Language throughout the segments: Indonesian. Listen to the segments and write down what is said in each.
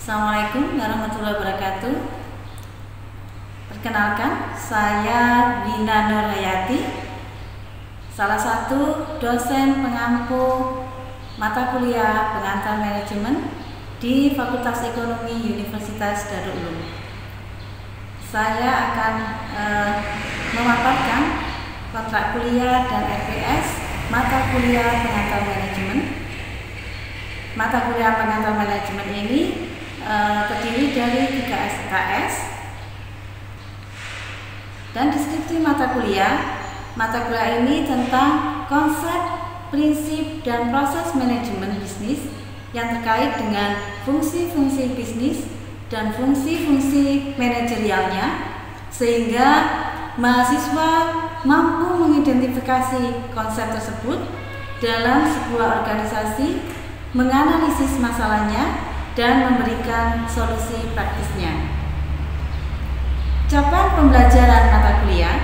Assalamualaikum warahmatullahi wabarakatuh. Perkenalkan, saya Wina Nurhayati, salah satu dosen pengampu mata kuliah pengantar manajemen di Fakultas Ekonomi Universitas Darul Ulum. Saya akan memaparkan kontrak kuliah dan RPS mata kuliah pengantar manajemen. Mata kuliah pengantar manajemen ini terdiri dari 3 SKS dan deskripsi mata kuliah. Mata kuliah ini tentang konsep, prinsip, dan proses manajemen bisnis yang terkait dengan fungsi-fungsi bisnis dan fungsi-fungsi manajerialnya, sehingga mahasiswa mampu mengidentifikasi konsep tersebut dalam sebuah organisasi, menganalisis masalahnya, dan memberikan solusi praktisnya. Capaian pembelajaran mata kuliah.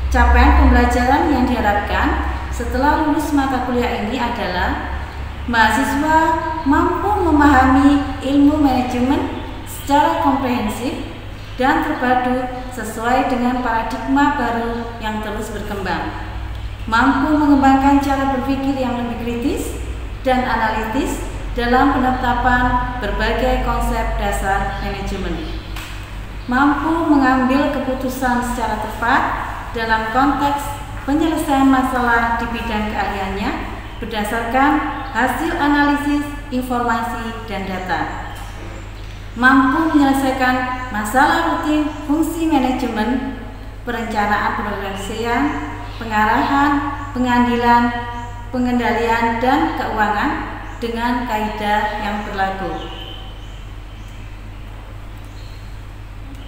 Capaian pembelajaran yang diharapkan setelah lulus mata kuliah ini adalah mahasiswa mampu memahami ilmu manajemen secara komprehensif dan terpadu sesuai dengan paradigma baru yang terus berkembang, mampu mengembangkan cara berpikir yang lebih kritis dan analitis dalam penetapan berbagai konsep dasar manajemen, mampu mengambil keputusan secara tepat dalam konteks penyelesaian masalah di bidang keahliannya berdasarkan hasil analisis informasi dan data, mampu menyelesaikan masalah rutin fungsi manajemen, perencanaan pengorganisasian, pengarahan, pengandilan, pengendalian, dan keuangan dengan kaidah yang berlaku.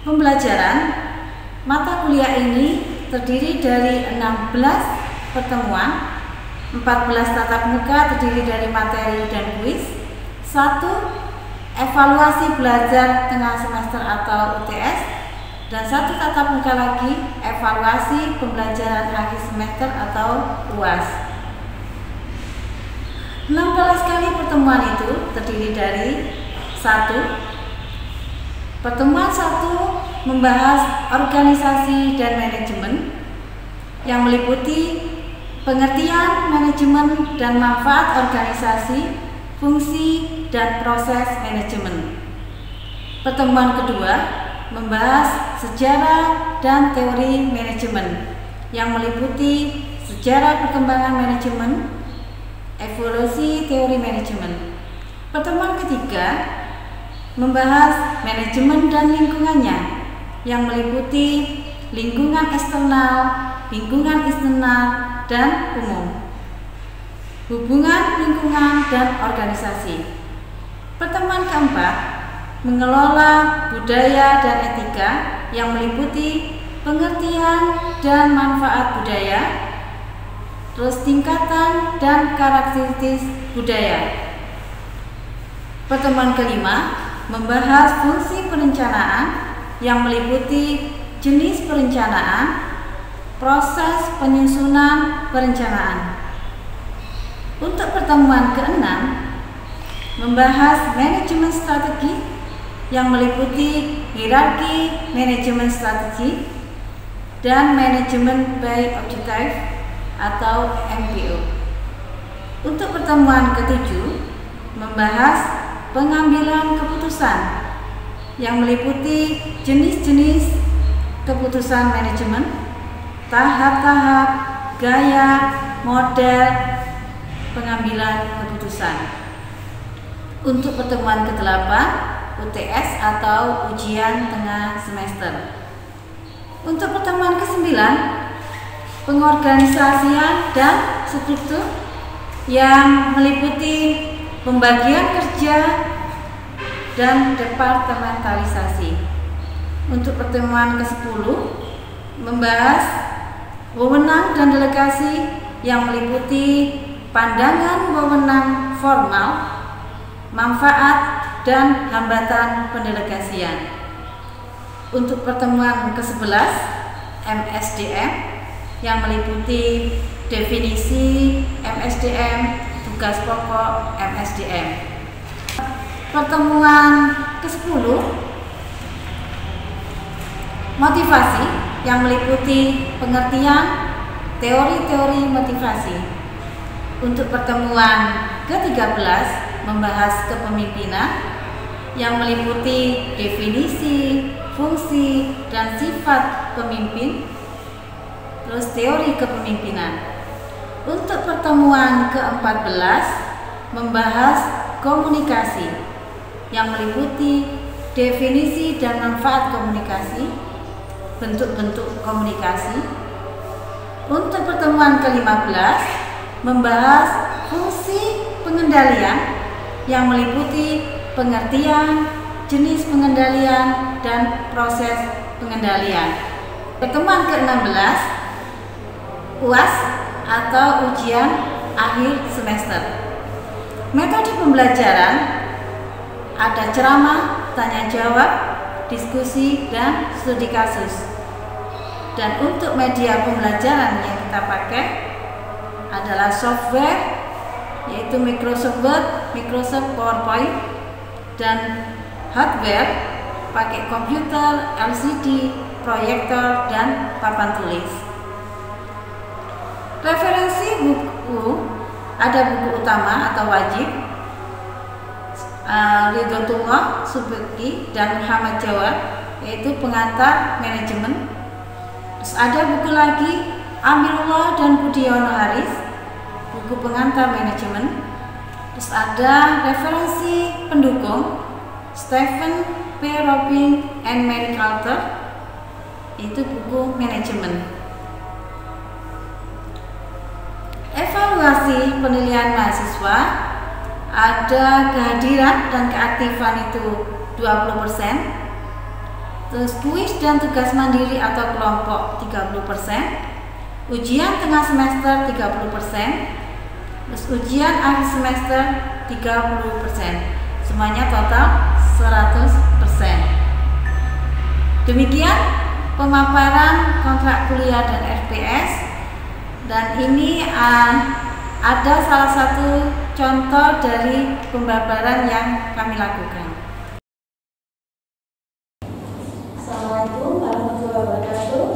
Pembelajaran mata kuliah ini terdiri dari 16 pertemuan, 14 tatap muka terdiri dari materi dan kuis, 1 evaluasi belajar tengah semester atau UTS, dan 1 tatap muka lagi evaluasi pembelajaran akhir semester atau UAS. 16 kali pertemuan itu terdiri dari 1. Pertemuan 1 membahas organisasi dan manajemen yang meliputi pengertian manajemen dan manfaat organisasi, fungsi, dan proses manajemen. Pertemuan kedua membahas sejarah dan teori manajemen yang meliputi sejarah perkembangan manajemen, evolusi teori manajemen. Pertemuan ketiga membahas manajemen dan lingkungannya yang meliputi lingkungan eksternal, lingkungan internal, dan umum, hubungan lingkungan dan organisasi. Pertemuan keempat mengelola budaya dan etika yang meliputi pengertian dan manfaat budaya, terus tingkatan dan karakteristik budaya. Pertemuan kelima membahas fungsi perencanaan yang meliputi jenis perencanaan, proses penyusunan perencanaan. Untuk pertemuan keenam membahas manajemen strategi yang meliputi hierarki manajemen strategi dan manajemen by objective atau MBO. Untuk pertemuan ketujuh membahas pengambilan keputusan yang meliputi jenis-jenis keputusan manajemen, tahap-tahap, gaya, model pengambilan keputusan. Untuk pertemuan ke-8 UTS atau ujian tengah semester. Untuk pertemuan ke-9 pengorganisasian dan struktur yang meliputi pembagian kerja dan departementalisasi. Untuk pertemuan ke-10 membahas wewenang dan delegasi yang meliputi pandangan wewenang formal, manfaat, dan hambatan pendelegasian. Untuk pertemuan ke-11 MSDM yang meliputi definisi MSDM, tugas pokok MSDM. Pertemuan ke-10, motivasi yang meliputi pengertian teori-teori motivasi. Untuk pertemuan ke-13 membahas kepemimpinan yang meliputi definisi, fungsi, dan sifat pemimpin, terus teori kepemimpinan. Untuk pertemuan ke-14 membahas komunikasi yang meliputi definisi dan manfaat komunikasi, bentuk-bentuk komunikasi. Untuk pertemuan ke-15 membahas fungsi pengendalian yang meliputi pengertian, jenis pengendalian, dan proses pengendalian. Pertemuan ke-16 UAS atau ujian akhir semester. Metode pembelajaran ada ceramah, tanya jawab, diskusi, dan studi kasus. Dan untuk media pembelajaran yang kita pakai adalah software, yaitu Microsoft Word, Microsoft PowerPoint, dan hardware pakai komputer, LCD, proyektor, dan papan tulis. Referensi buku ada buku utama atau wajib Ridhotullah Subeki dan Muhammad Jawad, yaitu pengantar manajemen. Terus ada buku lagi Amirullah dan Budiono Haris, buku pengantar manajemen. Terus ada referensi pendukung Stephen P. Robin and Mary Carter, itu buku manajemen. Evaluasi penilaian mahasiswa ada kehadiran dan keaktifan itu 20%, terus kuis dan tugas mandiri atau kelompok 30%, ujian tengah semester 30%, terus ujian akhir semester 30%, semuanya total 100%. Demikian pemaparan kontrak kuliah dan FPS, dan ini ada salah satu contoh dari pembabaran yang kami lakukan. Assalamualaikum warahmatullahi wabarakatuh.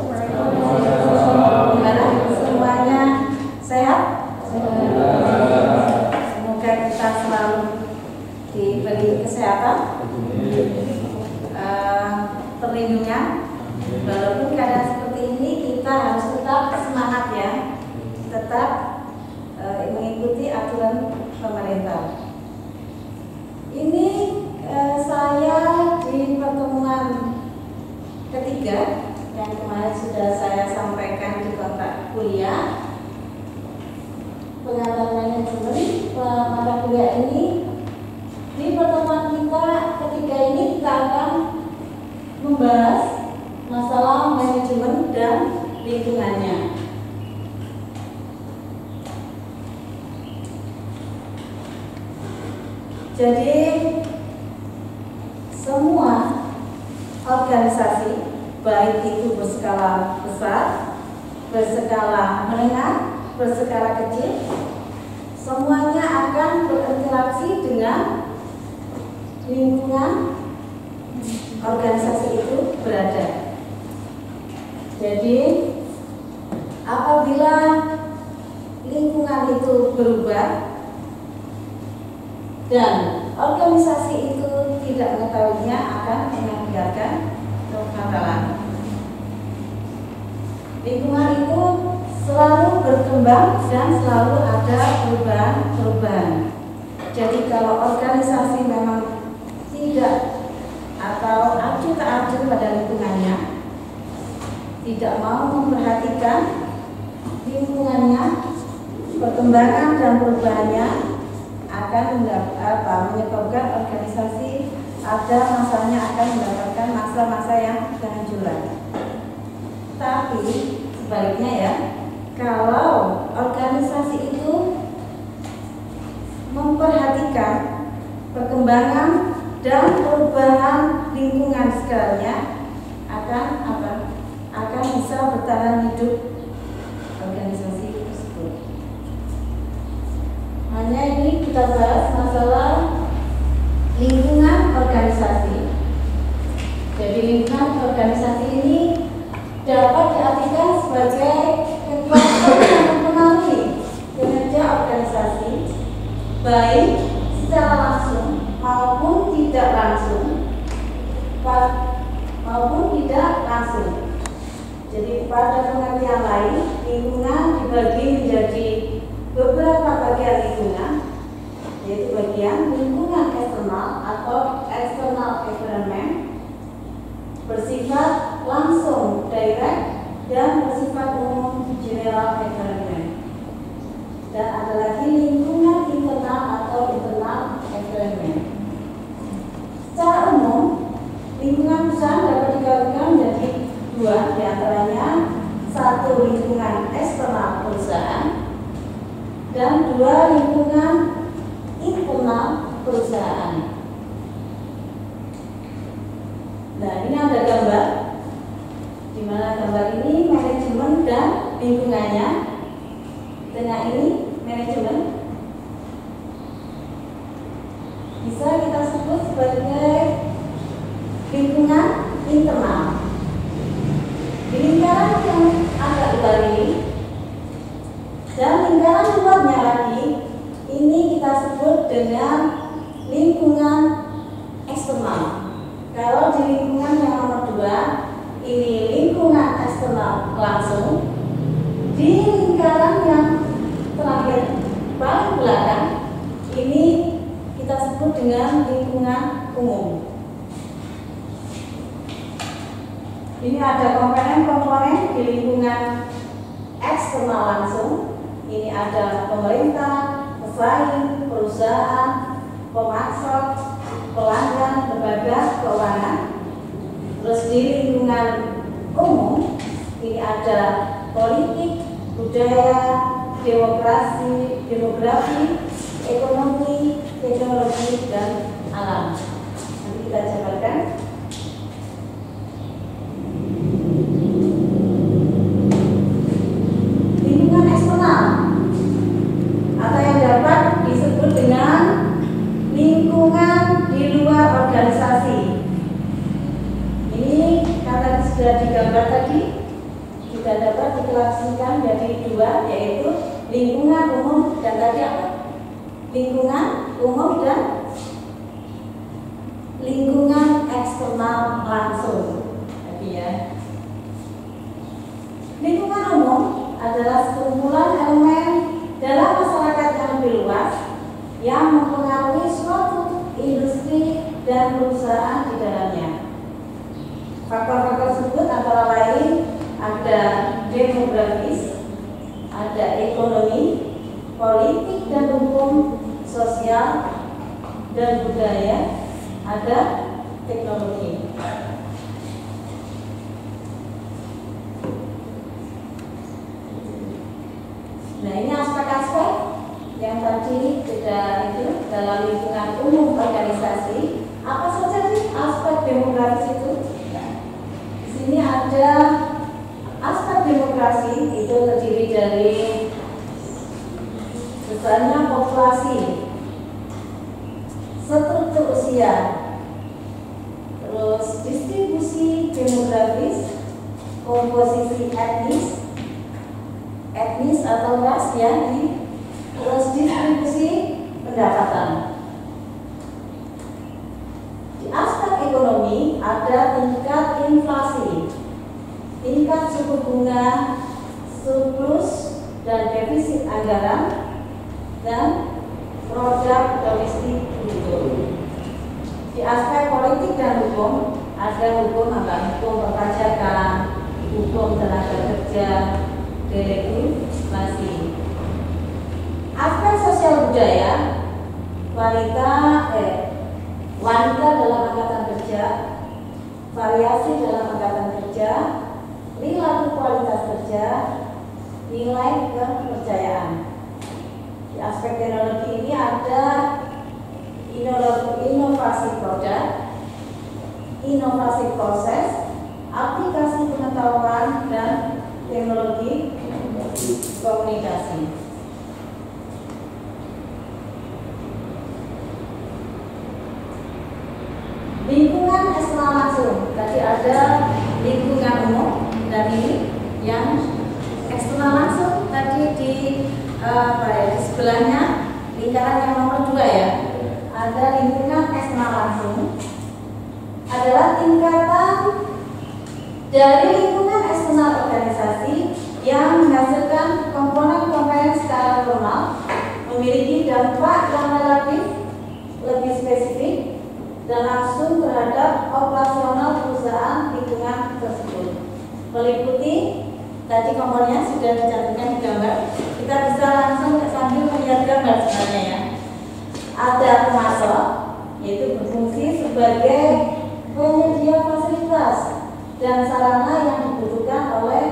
Gimana? Semuanya sehat? Semoga kita selalu diberi kesehatan, perlindungan. Walaupun keadaan seperti ini, kita harus tetap semangat ya, tetap mengikuti aturan pemerintah. Ini saya di pertemuan ketiga yang kemarin sudah saya sampaikan di kontrak kuliah pengantar manajemen. Mata kuliah ini, di pertemuan kita ketiga ini kita akan membahas masalah manajemen dan lingkungannya. Jadi semua organisasi, baik itu berskala besar, berskala menengah, berskala kecil, semuanya akan berinteraksi dengan lingkungan organisasi itu berada. Jadi apabila lingkungan itu berubah dan organisasi itu tidak mengetahuinya, akan mengakibatkan kekacauan. Lingkungan itu selalu berkembang dan selalu ada perubahan-perubahan. Jadi kalau organisasi memang tidak atau acuh tak acuh pada lingkungannya, tidak mau memperhatikan lingkungannya, perkembangan dan perubahannya, akan menyebabkan organisasi ada masanya akan mendapatkan masa-masa yang kehancuran. Tapi sebaliknya ya, kalau organisasi itu memperhatikan perkembangan dan perubahan lingkungan sekitarnya, akan bisa bertahan hidup organisasi tersebut. Hanya ini kita bahas masalah lingkungan organisasi. Jadi lingkungan organisasi ini dapat diartikan sebagai kekuatan yang mempengaruhi kinerja organisasi, baik secara langsung maupun tidak langsung. Jadi pada pengertian lain, lingkungan dibagi menjadi beberapa bagian lingkungan, yaitu bagian lingkungan eksternal atau external environment, bersifat langsung direct, dan bersifat umum general environment. Dan ada lagi lingkungan internal atau internal environment. Secara umum, lingkungan perusahaan dapat dibagi menjadi dua, diantaranya satu lingkungan eksternal perusahaan dan dua lingkungan internal perusahaan. Nah, ini ada gambar, di mana gambar ini manajemen dan lingkungannya. Di tengah ini manajemen, bisa kita sebut sebagai lingkungan internal. Di lingkaran yang agak luar ini dan lingkaran luarnya lagi, ini kita sebut dengan lingkungan eksternal. Kalau di lingkungan yang nomor 2, ini lingkungan eksternal langsung. Di lingkaran yang terakhir paling belakang, ini kita sebut dengan lingkungan umum. Ini ada komponen-komponen di lingkungan eksternal langsung. Ini ada pemerintah, pesaing, perusahaan, pemasok, pelanggan, lembaga keuangan. Terus di lingkungan umum, ini ada politik, budaya, demografi, ekonomi, teknologi, dan alam. Nanti kita jabarkan. Atau yang dapat disebut dengan lingkungan di luar organisasi. Ini karena sudah digambar tadi, juga dapat diklasifikasikan menjadi dua, yaitu lingkungan umum dan tadi apa? Lingkungan umum dan lingkungan eksternal langsung. Tadi ya. Lingkungan umum adalah sekumpulan elemen dalam masyarakat yang lebih luas yang mempengaruhi suatu industri dan perusahaan di dalamnya. Faktor-faktor tersebut antara lain ada demografis, ada ekonomi, politik dan hukum, sosial dan budaya, ada teknologi. Nah, ini aspek-aspek yang tadi sudah itu dalam lingkungan umum organisasi. Apa saja sih aspek demokrasi itu? Di sini ada aspek demokrasi, itu terdiri dari besarnya populasi, struktur usia, terus distribusi demografis, komposisi etnis atau ras ya, terus distribusi pendapatan. Di aspek ekonomi ada tingkat inflasi, tingkat suku bunga, surplus dan defisit anggaran, dan produk domestik bruto. Di aspek politik dan hukum ada hukum perpajakan, hukum tenaga kerja, deregulasi. Aspek sosial budaya, wanita dalam angkatan kerja, variasi dalam angkatan kerja, perilaku kualitas kerja, nilai kepercayaan. Di aspek teknologi ini ada inovasi produk, inovasi proses, aplikasi pengetahuan, dan teknologi komunikasi. ada lingkungan umum dan ini yang eksternal langsung tadi di di sebelahnya lingkaran yang nomor 2 ya. Ada lingkungan eksternal langsung adalah tingkatan dari lingkungan eksternal organisasi yang menghasilkan komponen-komponen secara formal, memiliki dampak yang relatif lebih spesifik dan langsung terhadap operasional perusahaan lingkungan tersebut. Meliputi tadi komponennya sudah dicantumkan di gambar. Kita bisa langsung sambil melihat gambar sebenarnya ya. Ada pemasok, yaitu berfungsi sebagai penyedia fasilitas dan sarana yang dibutuhkan oleh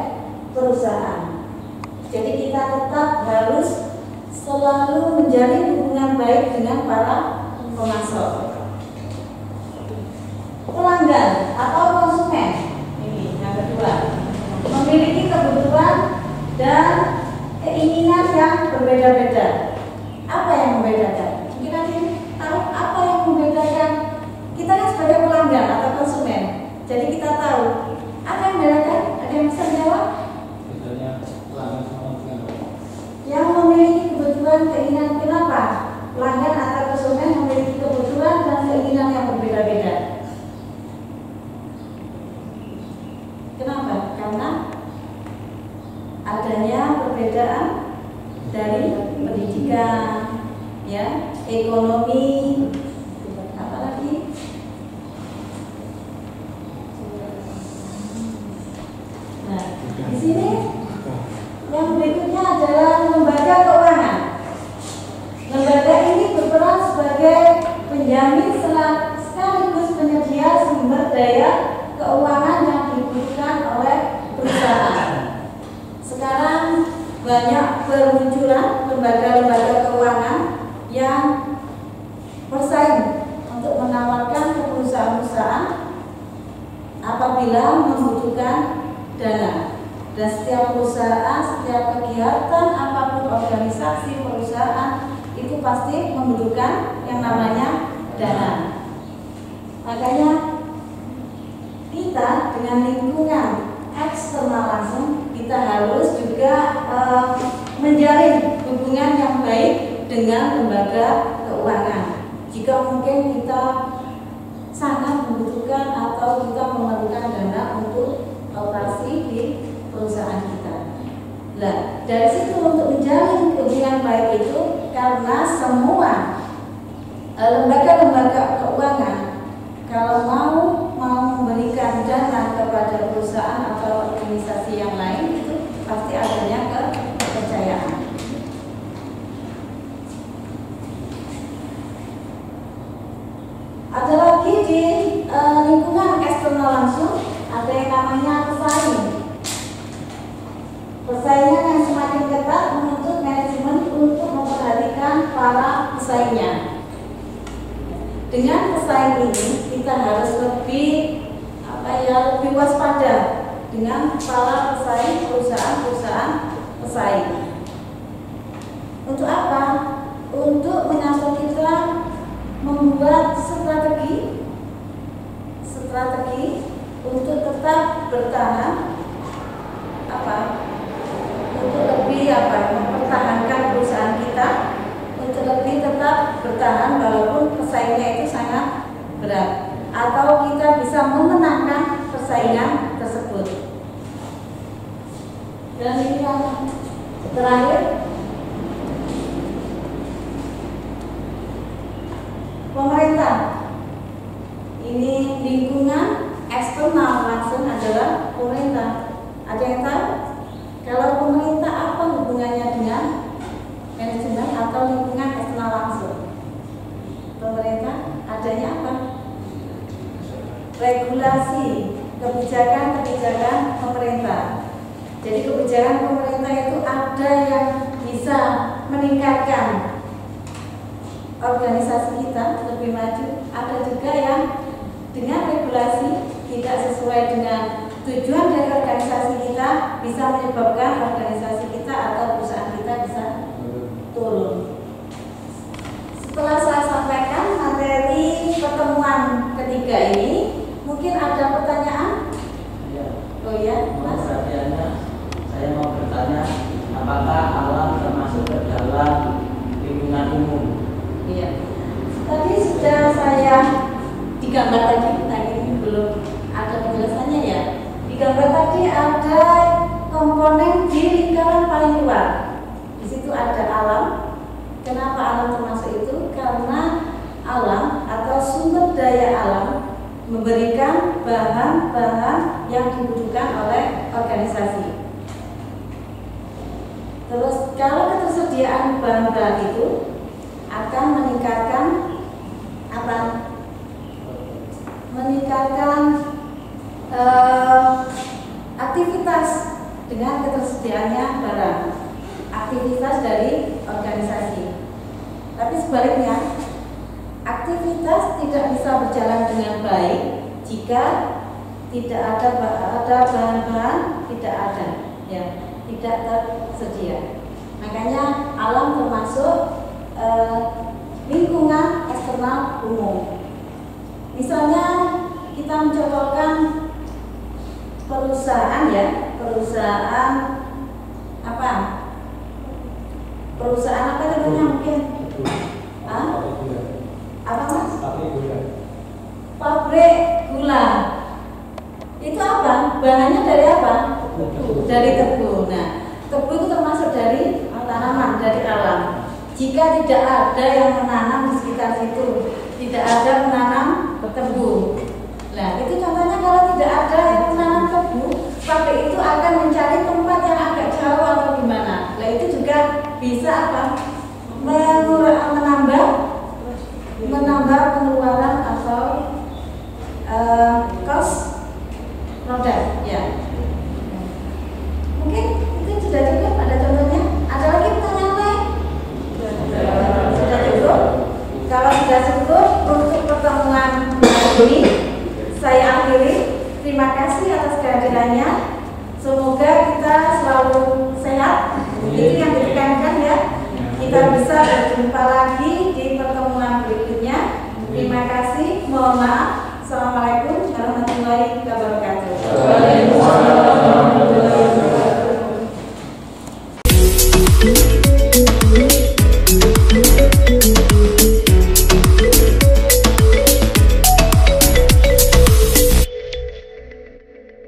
perusahaan. Jadi kita tetap harus selalu menjalin hubungan baik dengan para pemasok. Pelanggan atau konsumen, ini yang kedua, memiliki kebutuhan dan keinginan yang berbeda-beda. Apa yang membedakan? Kita tahu apa yang membedakan. Kita kan sebagai pelanggan atau konsumen, jadi kita tahu apa yang membedakan. Ada yang bisa menjawab? Yang memiliki kebutuhan keinginan, kenapa? Pelanggan atau konsumen memiliki kebutuhan dan keinginan yang berbeda-beda. Kenapa? Karena adanya perbedaan dari pendidikan, ya, ekonomi, apalagi nah, di sini yang berikutnya adalah lembaga keuangan. Lembaga ini berperan sebagai penjamin sekaligus penyedia sumber daya keuangan yang dibutuhkan oleh perusahaan. Sekarang banyak bermunculan lembaga-lembaga keuangan yang bersaing untuk menawarkan ke perusahaan-perusahaan apabila membutuhkan dana. Dan setiap perusahaan, setiap kegiatan apapun organisasi perusahaan itu pasti membutuhkan yang namanya dana. Makanya kita dengan lingkungan eksternal langsung kita harus juga menjalin hubungan yang baik dengan lembaga keuangan. Jika mungkin kita sangat membutuhkan atau kita memerlukan dana untuk operasi di perusahaan kita. Nah, dari situ untuk menjalin hubungan baik itu karena semua lembaga-lembaga keuangan kalau mau memberikan dana kepada perusahaan atau organisasi yang lain itu pasti adanya kepercayaan. Ada lagi di lingkungan eksternal langsung ada yang namanya pesaing. Persaingan yang semakin ketat menuntut manajemen untuk memperhatikan para pesaingnya. Dengan pesaing ini kita harus lebih lebih waspada dengan para pesaing, perusahaan-perusahaan pesaing. Untuk apa? Untuk menyambut kita membuat strategi untuk tetap bertahan untuk lebih mempertahankan perusahaan kita, untuk lebih tetap bertahan walaupun persaingannya itu sangat berat, atau kita bisa memenangkan persaingan tersebut. Dan ini yang terakhir, pemerintah. Ini lingkungan eksternal langsung adalah pemerintah. Ada yang tahu? Kalau pemerintah apa hubungannya dengan manajemen atau lingkungan eksternal langsung? Pemerintah adanya apa? Regulasi, kebijakan-kebijakan pemerintah. Jadi kebijakan pemerintah itu ada yang bisa meningkatkan organisasi kita lebih maju, ada juga yang dengan regulasi tidak sesuai dengan tujuan dari organisasi kita bisa menyebabkan organisasi kita atau perusahaan kita bisa turun. Setelah saya sampaikan materi pertemuan ketiga ini, mungkin ada pertanyaan? gambar tadi, ini belum ada penjelasannya ya. Di gambar tadi ada komponen di lingkaran paling luar. Di situ ada alam. Kenapa alam termasuk itu? Karena alam atau sumber daya alam memberikan bahan-bahan yang dibutuhkan oleh organisasi. Terus kalau ketersediaan bahan-bahan itu akan meningkatkan apa? Meningkatkan aktivitas dengan ketersediaannya barang, aktivitas dari organisasi. Tapi sebaliknya, aktivitas tidak bisa berjalan dengan baik jika tidak ada bahan-bahan, tidak ada, ya, tidak tersedia. Makanya alam termasuk lingkungan eksternal umum. Misalnya kita mencontohkan perusahaan, ya, perusahaan apa? Perusahaan apa namanya mungkin? Apa mas? Pabrik gula. Itu apa? Bahannya dari apa? Dari tebu. Nah, tebu itu termasuk dari tanaman, dari alam. Jika tidak ada yang menanam di sekitar situ, tidak ada menanam tebu. Nah, itu contohnya kalau tidak ada yang menanam tebu, pabrik itu akan mencari tempat yang agak jauh atau gimana. Nah, itu juga bisa apa? Menambah pengeluaran atau cost produk, ya. Mungkin itu sudah cukup. Ada contohnya? Ada lagi pertanyaan lain? Sudah cukup. Kalau sudah cukup untuk pertemuan hari ini, saya akhiri. Terima kasih atas kehadirannya. Semoga kita selalu sehat. Itu yang ditekankan, ya. Kita bisa berjumpa lagi di pertemuan berikutnya. Terima kasih. Mohon maaf. Assalamualaikum warahmatullahi wabarakatuh.